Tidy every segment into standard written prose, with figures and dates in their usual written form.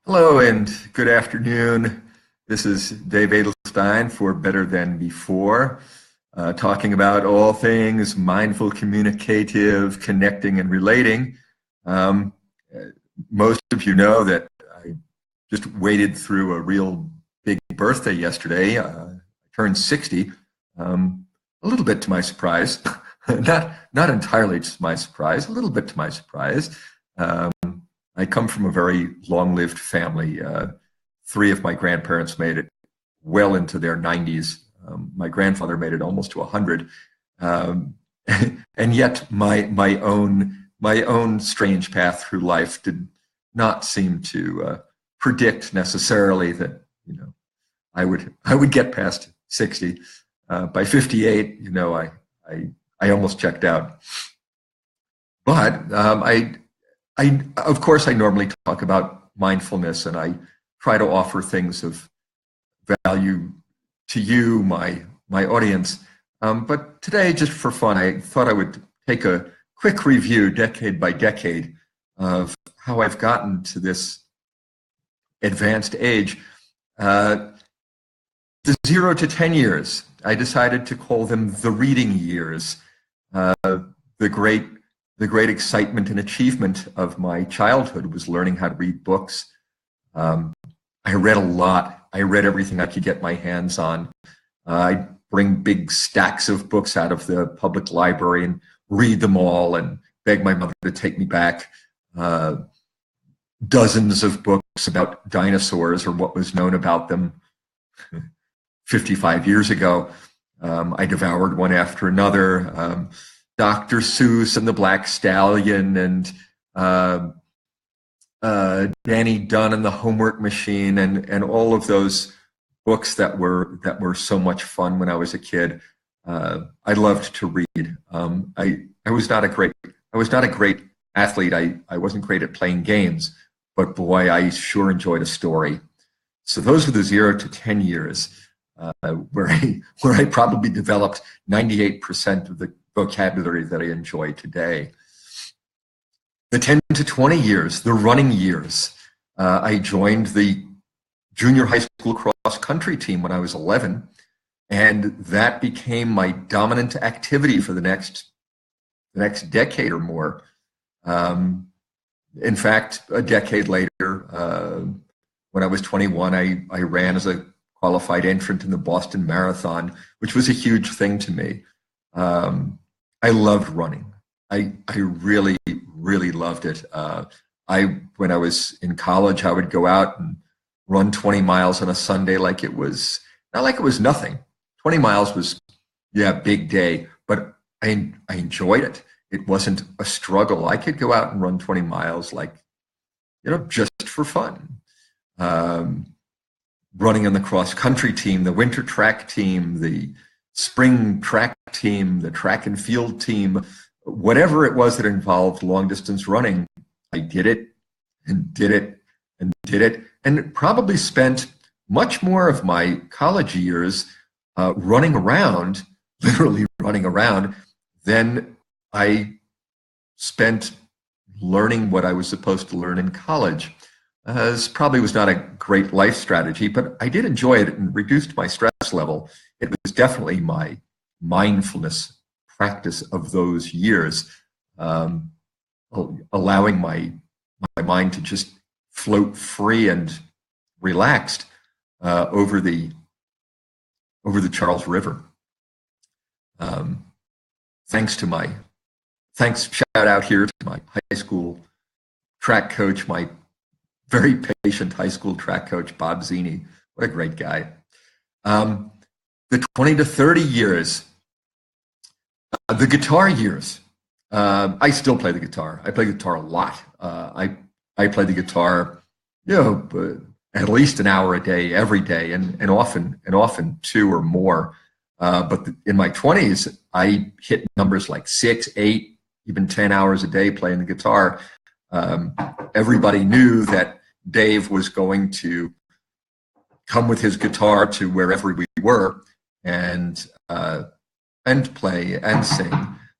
Hello and good afternoon. This is Dave Edelstein for Better Than Before, talking about all things mindful, communicative, connecting, and relating. Um, Most of you know that I just waded through a real big birthday yesterday. I turned 60, a little bit to my surprise. Not entirely to my surprise, a little bit to my surprise. Um, I come from a very long-lived family. Three of my grandparents made it well into their 90s. My grandfather made it almost to 100, um, and yet my own strange path through life did not seem to predict necessarily that I would get past 60. By 58, I almost checked out. But of course, I normally talk about mindfulness, and I try to offer things of value to you, my audience. But today, just for fun, I thought I would take a quick review, decade by decade, of how I've gotten to this advanced age. The 0 to 10 years, I decided to call them the reading years. Uh, the great the great excitement and achievement of my childhood was learning how to read books. Um, I read a lot. I read everything I could get my hands on. I'd bring big stacks of books out of the public library and read them all and beg my mother to take me back. Uh, Dozens of books about dinosaurs or what was known about them 55 years ago. I devoured one after another. Dr. Seuss and the Black Stallion, and Danny Dunn and the Homework Machine, and all of those books that were so much fun when I was a kid. I loved to read. I was not a great athlete. I wasn't great at playing games, but boy, I sure enjoyed a story. So those were the 0 to 10 years, where I probably developed 98% of the vocabulary that I enjoy today. The 10 to 20 years, the running years, I joined the junior high school cross country team when I was 11, and that became my dominant activity for the next decade or more. In fact, a decade later, when I was 21, I ran as a qualified entrant in the Boston Marathon, which was a huge thing to me. I loved running. I really, really loved it. When I was in college, I would go out and run 20 miles on a Sunday like it was, not like it was nothing. 20 miles was, yeah, big day, but I enjoyed it. It wasn't a struggle. I could go out and run 20 miles like, just for fun. Running on the cross country team, the winter track team, the spring track team, the track and field team, whatever it was that involved long distance running, I did it and did it and did it, and probably spent much more of my college years running around, literally running around, than I spent learning what I was supposed to learn in college. This probably was not a great life strategy, but I did enjoy it and reduced my stress level. It was definitely my mindfulness practice of those years, allowing my mind to just float free and relaxed over the Charles River. Shout out here to my high school track coach, my very patient high school track coach, Bob Zini. What a great guy. The 20 to 30 years, the guitar years. I still play the guitar. I play guitar a lot. I play the guitar, at least an hour a day, every day, and often two or more. But in my 20s, I hit numbers like 6, 8, even 10 hours a day playing the guitar. Everybody knew that Dave was going to come with his guitar to wherever we were and play and sing.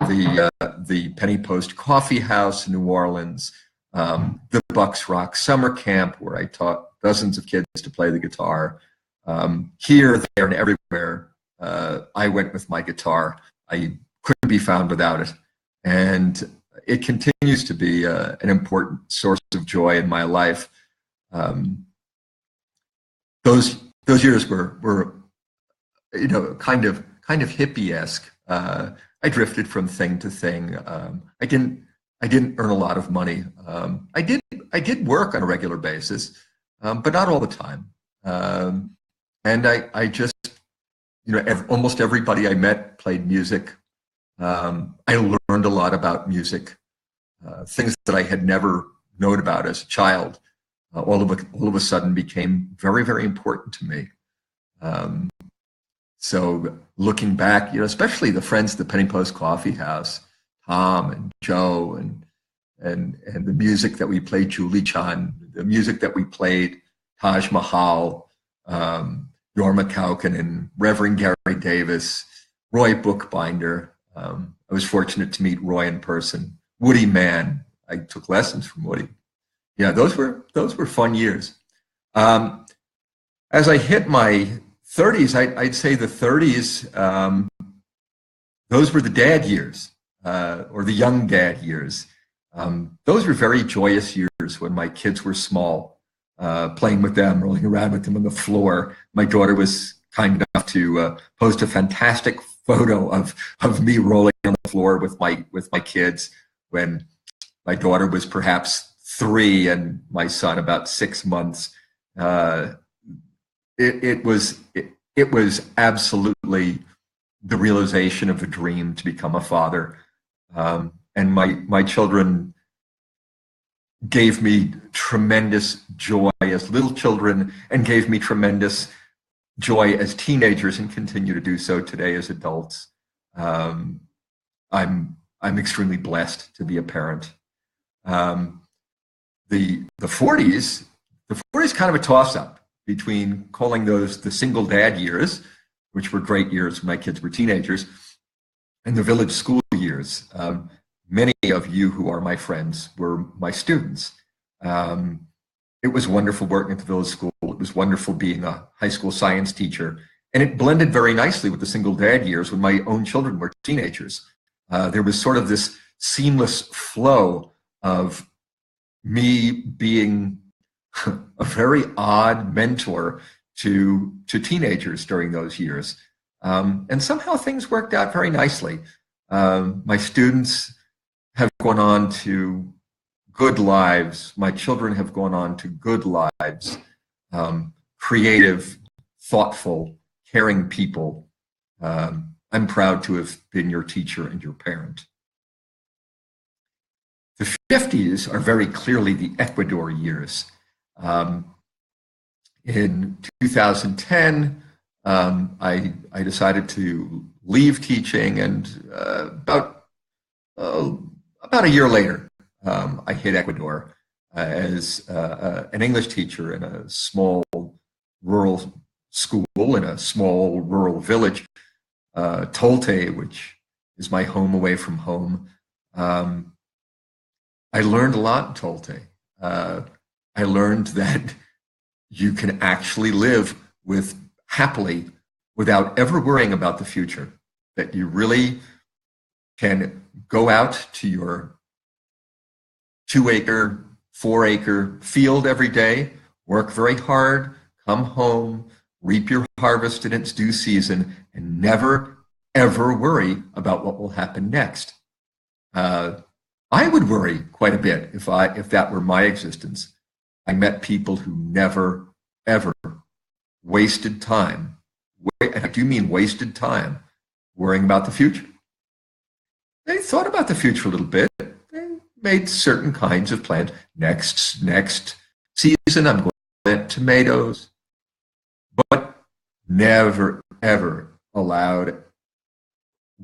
The Penny Post Coffee House in New Orleans, the Bucks Rock Summer Camp, where I taught dozens of kids to play the guitar. Here, there, and everywhere, I went with my guitar. I couldn't be found without it. And it continues to be an important source of joy in my life. Those years were kind of hippie-esque. I drifted from thing to thing. I didn't earn a lot of money. I did work on a regular basis, but not all the time. And I just, almost everybody I met played music. I learned a lot about music, things that I had never known about as a child. All of a sudden became very, very important to me. So looking back, especially the friends at the Penny Post Coffee House, Tom and Joe, and the music that we played, Julie Chan, the music that we played, Taj Mahal, Jorma Kaukonen, Reverend Gary Davis, Roy Bookbinder. I was fortunate to meet Roy in person. Woody Mann. I took lessons from Woody. Yeah, those were fun years. As I hit my 30s, I'd say the 30s, those were the dad years, or the young dad years. Those were very joyous years when my kids were small, playing with them, rolling around with them on the floor. My daughter was kind enough to post a fantastic photo of me rolling on the floor with my kids when my daughter was perhaps 3 and my son about 6 months. It was absolutely the realization of a dream to become a father. And my children gave me tremendous joy as little children and gave me tremendous joy as teenagers and continue to do so today as adults. I'm extremely blessed to be a parent. The 40s kind of a toss-up between calling those the single dad years, which were great years when my kids were teenagers, and the village school years. Many of you who are my friends were my students. It was wonderful working at the village school. It was wonderful being a high school science teacher. And it blended very nicely with the single dad years when my own children were teenagers. There was sort of this seamless flow of me being a very odd mentor to teenagers during those years. And somehow things worked out very nicely. My students have gone on to good lives. My children have gone on to good lives, creative, thoughtful, caring people. I'm proud to have been your teacher and your parent. The 50s are very clearly the Ecuador years. In 2010, I decided to leave teaching, and about a year later, I hit Ecuador as an English teacher in a small rural school in a small rural village, Tolte, which is my home away from home. I learned a lot in Tolte. I learned that you can actually live happily without ever worrying about the future, that you really can go out to your 2-acre, 4-acre field every day, work very hard, come home, reap your harvest in its due season, and never, ever worry about what will happen next. I would worry quite a bit if that were my existence. I met people who never, ever wasted time, and I do mean wasted time, worrying about the future. They thought about the future a little bit. They made certain kinds of plans. Next season, I'm going to plant tomatoes, but never, ever allowed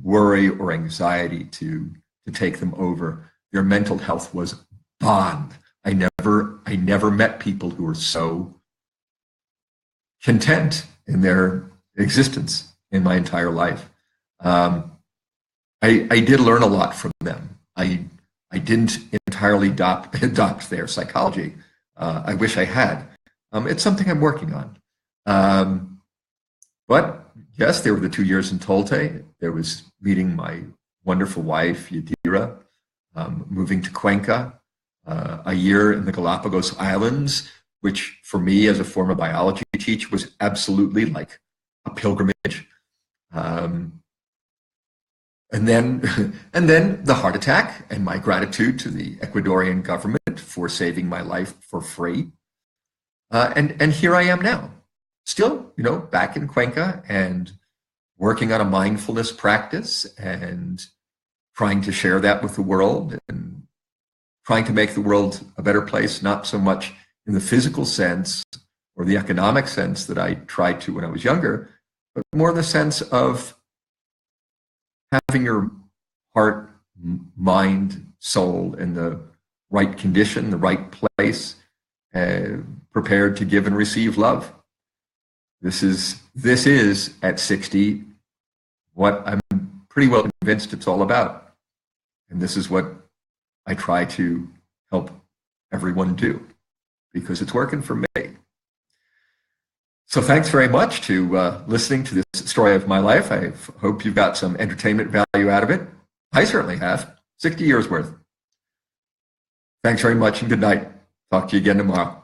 worry or anxiety to take them over. Their mental health was bond. I never met people who were so content in their existence in my entire life. I did learn a lot from them. I didn't entirely adopt their psychology. I wish I had. It's something I'm working on. But yes, there were the 2 years in Tolte. There was meeting my wonderful wife, Yadira, moving to Cuenca, a year in the Galapagos Islands, which for me as a former biology teacher was absolutely like a pilgrimage. And then, and then the heart attack, and my gratitude to the Ecuadorian government for saving my life for free. And here I am now, still, back in Cuenca and working on a mindfulness practice and trying to share that with the world and trying to make the world a better place, not so much in the physical sense or the economic sense that I tried to when I was younger, but more in the sense of having your heart, mind, soul in the right condition, the right place, prepared to give and receive love. This is at 60 what I'm pretty well convinced it's all about. And this is what I try to help everyone do, because it's working for me. So thanks very much to listening to this story of my life. I hope you've got some entertainment value out of it. I certainly have. 60 years worth. Thanks very much and good night. Talk to you again tomorrow.